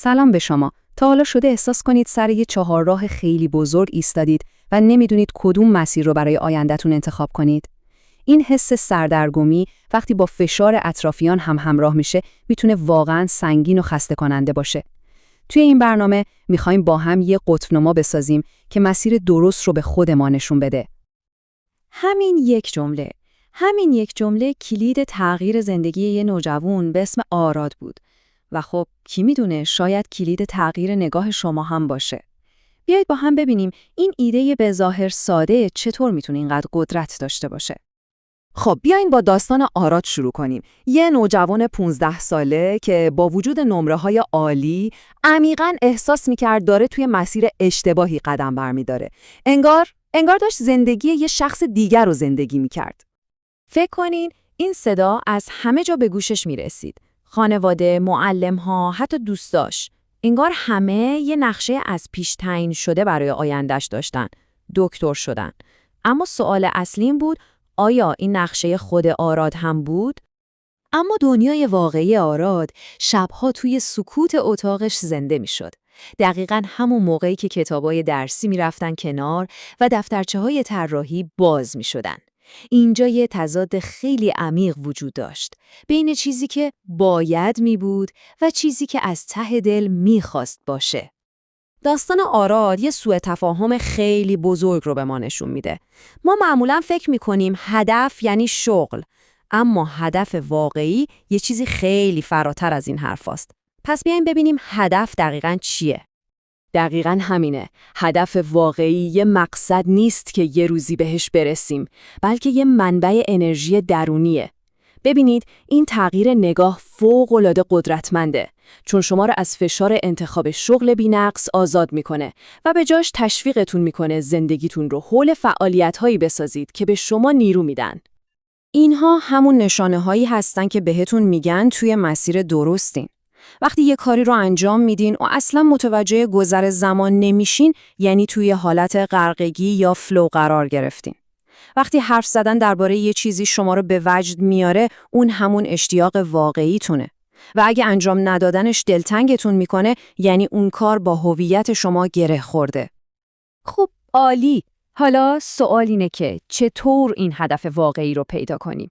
سلام به شما. تا حالا شده احساس کنید سر یه چهارراه خیلی بزرگ ایستادید و نمیدونید کدوم مسیر رو برای آینده‌تون انتخاب کنید؟ این حس سردرگمی وقتی با فشار اطرافیان هم همراه میشه، میتونه واقعاً سنگین و خسته کننده باشه. توی این برنامه میخوایم با هم یه قطب‌نما بسازیم که مسیر درست رو به خود ما نشون بده. همین یک جمله کلید تغییر زندگی یه نوجوان به اسم آراد بود. و خب کی میدونه شاید کلید تغییر نگاه شما هم باشه. بیایید با هم ببینیم این ایده به ظاهر ساده چطور میتونه اینقدر قدرت داشته باشه. خب بیاین با داستان آراد شروع کنیم. یه نوجوان 15 ساله که با وجود نمره‌های عالی عمیقاً احساس می‌کرد داره توی مسیر اشتباهی قدم برمی‌داره. انگار داشت زندگی یه شخص دیگر رو زندگی می‌کرد. فکر کنین این صدا از همه جا به گوشش میرسید. خانواده، معلم‌ها، حتی دوستاش. انگار همه یه نقشه از پیش تعیین شده برای آینده‌اش داشتن. دکتر شدن. اما سوال اصلی این بود آیا این نقشه خود آراد هم بود؟ اما دنیای واقعی آراد شبها توی سکوت اتاقش زنده میشد. دقیقاً همون موقعی که کتابای درسی میرفتن کنار و دفترچه‌های طراحی باز میشدن. اینجا یه تضاد خیلی عمیق وجود داشت بین چیزی که باید می بود و چیزی که از ته دل می خواست باشه. داستان آراد یه سوء تفاهم خیلی بزرگ رو به ما نشون میده. ما معمولاً فکر میکنیم هدف یعنی شغل، اما هدف واقعی یه چیزی خیلی فراتر از این حرف است. پس بیایم ببینیم هدف دقیقاً چیه. دقیقاً همینه. هدف واقعی یه مقصد نیست که یه روزی بهش برسیم، بلکه یه منبع انرژی درونیه. ببینید این تغییر نگاه فوق‌العاده قدرتمنده، چون شما را از فشار انتخاب شغل بی‌نقص آزاد میکنه و به جاش تشویقتون میکنه زندگیتون رو حول فعالیت‌هایی بسازید که به شما نیرو میدن. اینها همون نشانه‌هایی هستن که بهتون میگن توی مسیر درستین. وقتی یه کاری رو انجام میدین و اصلا متوجه گذر زمان نمیشین، یعنی توی حالت غرقگی یا فلو قرار گرفتین. وقتی حرف زدن درباره یه چیزی شما رو به وجد میاره، اون همون اشتیاق واقعیتونه. و اگه انجام ندادنش دلتنگتون میکنه، یعنی اون کار با هویت شما گره خورده. خب عالی. حالا سوال اینه که چطور این هدف واقعی رو پیدا کنیم؟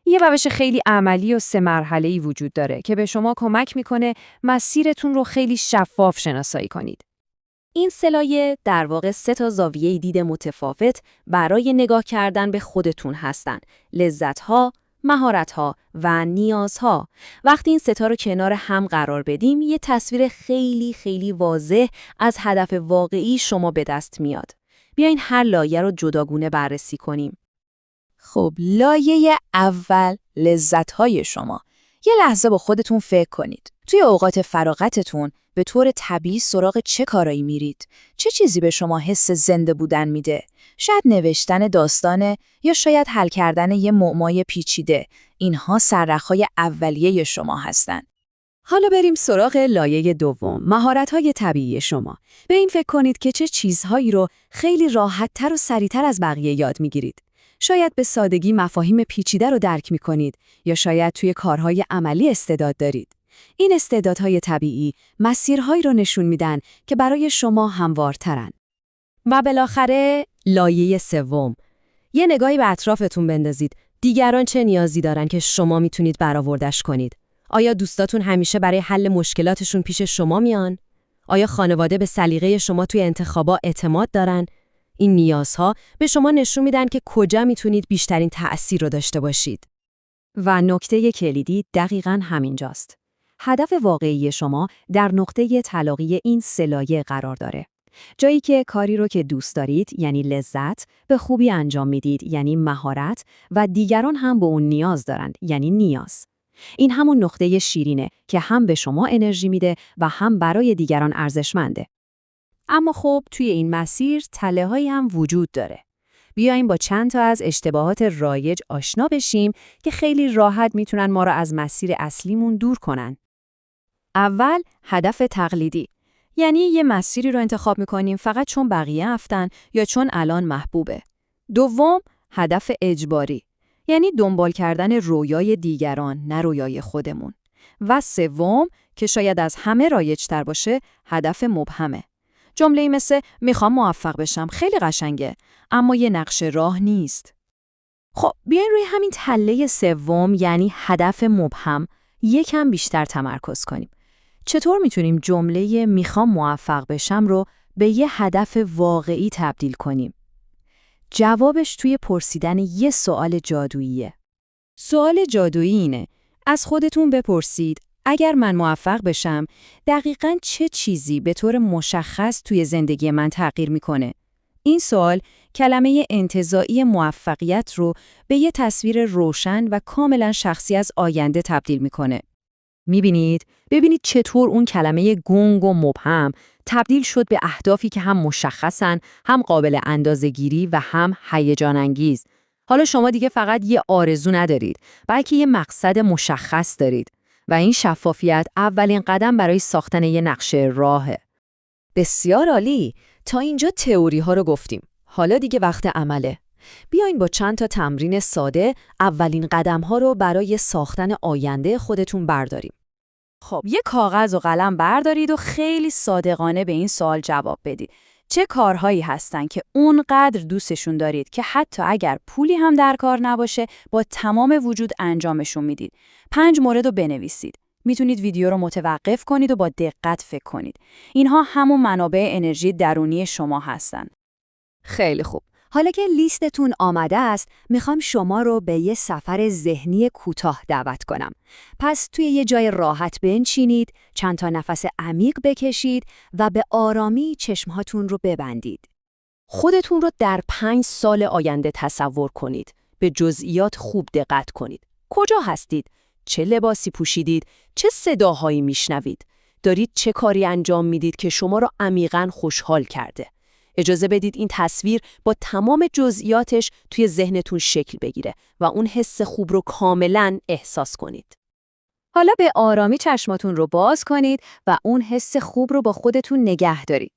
یه روش خیلی عملی و 3 مرحله‌ای وجود داره که به شما کمک میکنه مسیرتون رو خیلی شفاف شناسایی کنید. این 3 لایه در واقع 3 زاویه دید متفاوت برای نگاه کردن به خودتون هستن: لذت‌ها، مهارت‌ها و نیازها. وقتی این 3 رو کنار هم قرار بدیم، یه تصویر خیلی واضح از هدف واقعی شما به دست میاد. بیاین هر لایه رو جداگونه بررسی کنیم. خب لایه اول، لذت‌های شما. یه لحظه با خودتون فکر کنید. توی اوقات فراغتتون به طور طبیعی سراغ چه کارایی میرید؟ چه چیزی به شما حس زنده بودن میده؟ شاید نوشتن داستانه یا شاید حل کردن یه معمای پیچیده. اینها سررخ‌های اولیه شما هستن. حالا بریم سراغ لایه دوم، مهارت‌های طبیعی شما. به این فکر کنید که چه چیزهایی رو خیلی راحت‌تر و سریع‌تر از بقیه یاد میگیرید. شاید به سادگی مفاهیم پیچیده رو درک می‌کنید یا شاید توی کارهای عملی استعداد دارید. این استعدادهای طبیعی مسیرهایی رو نشون میدن که برای شما هموارترن. و بالاخره لایه سوم. یه نگاهی به اطرافتون بندازید. دیگران چه نیازی دارن که شما میتونید برآوردش کنید؟ آیا دوستاتون همیشه برای حل مشکلاتشون پیش شما میان؟ آیا خانواده به سلیقه شما توی انتخابات اعتماد دارن؟ این نیازها به شما نشون میدن که کجا میتونید بیشترین تأثیر رو داشته باشید. و نکته کلیدی دقیقاً همینجاست. هدف واقعی شما در نقطه تلاقی این 3 لایه قرار داره. جایی که کاری رو که دوست دارید، یعنی لذت، به خوبی انجام میدید، یعنی مهارت، و دیگران هم به اون نیاز دارند، یعنی نیاز. این همون نقطه شیرینه که هم به شما انرژی میده و هم برای دیگران ارزشمنده. اما خب توی این مسیر تله‌هایی هم وجود داره. بیایم با چند تا از اشتباهات رایج آشنا بشیم که خیلی راحت میتونن ما رو از مسیر اصلیمون دور کنن. اول، هدف تقلیدی. یعنی یه مسیری رو انتخاب میکنیم فقط چون بقیه رفتن یا چون الان محبوبه. دوم، هدف اجباری. یعنی دنبال کردن رویای دیگران، نه رویای خودمون. و سوم که شاید از همه رایج‌تر باشه، هدف مبهمه. جمله‌ای مثل میخوام موفق بشم خیلی قشنگه، اما یه نقش راه نیست. خب بیاین روی همین تله سوم یعنی هدف مبهم یکم بیشتر تمرکز کنیم. چطور میتونیم جمله میخوام موفق بشم رو به یه هدف واقعی تبدیل کنیم؟ جوابش توی پرسیدن یه سوال جادوییه. سوال جادویی اینه: از خودتون بپرسید اگر من موفق بشم دقیقاً چه چیزی به طور مشخص توی زندگی من تغییر میکنه؟ این سوال کلمه انتزاعی موفقیت رو به یه تصویر روشن و کاملا شخصی از آینده تبدیل میکنه. ببینید چطور اون کلمه گنگ و مبهم تبدیل شد به اهدافی که هم مشخصن، هم قابل اندازه‌گیری و هم هیجان انگیز. حالا شما دیگه فقط یه آرزو ندارید، بلکه یه مقصد مشخص دارید و این شفافیت اولین قدم برای ساختن یه نقشه راهه. بسیار عالی. تا اینجا تئوری ها رو گفتیم. حالا دیگه وقت عمله. بیاین با چند تا تمرین ساده اولین قدم ها رو برای ساختن آینده خودتون برداریم. خب یه کاغذ و قلم بردارید و خیلی صادقانه به این سوال جواب بدید. چه کارهایی هستن که اونقدر دوستشون دارید که حتی اگر پولی هم در کار نباشه با تمام وجود انجامشون میدید؟ 5 مورد رو بنویسید. میتونید ویدیو رو متوقف کنید و با دقت فکر کنید. اینها همون منابع انرژی درونی شما هستن. خیلی خوب. حالا که لیستتون آماده است، میخوام شما رو به یه سفر ذهنی کوتاه دعوت کنم. پس توی یه جای راحت بنشینید، چند تا نفس عمیق بکشید و به آرامی چشمهاتون رو ببندید. خودتون رو در 5 سال آینده تصور کنید. به جزئیات خوب دقت کنید. کجا هستید؟ چه لباسی پوشیدید؟ چه صداهایی میشنوید؟ دارید چه کاری انجام میدید که شما رو عمیقاً خوشحال کرده؟ اجازه بدید این تصویر با تمام جزئیاتش توی ذهنتون شکل بگیره و اون حس خوب رو کاملاً احساس کنید. حالا به آرامی چشماتون رو باز کنید و اون حس خوب رو با خودتون نگه دارید.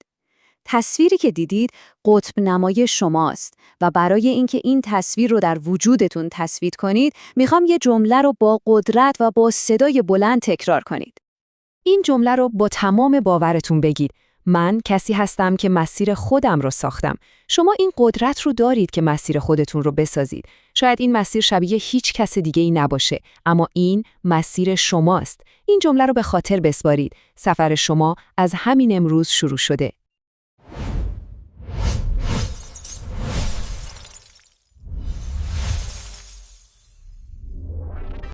تصویری که دیدید قطب نمای شماست و برای اینکه این تصویر رو در وجودتون تصویر کنید، میخوام یه جمله رو با قدرت و با صدای بلند تکرار کنید. این جمله رو با تمام باورتون بگید. من کسی هستم که مسیر خودم رو ساختم. شما این قدرت رو دارید که مسیر خودتون رو بسازید. شاید این مسیر شبیه هیچ کس دیگه‌ای نباشه، اما این مسیر شماست. این جمله رو به خاطر بسپارید. سفر شما از همین امروز شروع شده.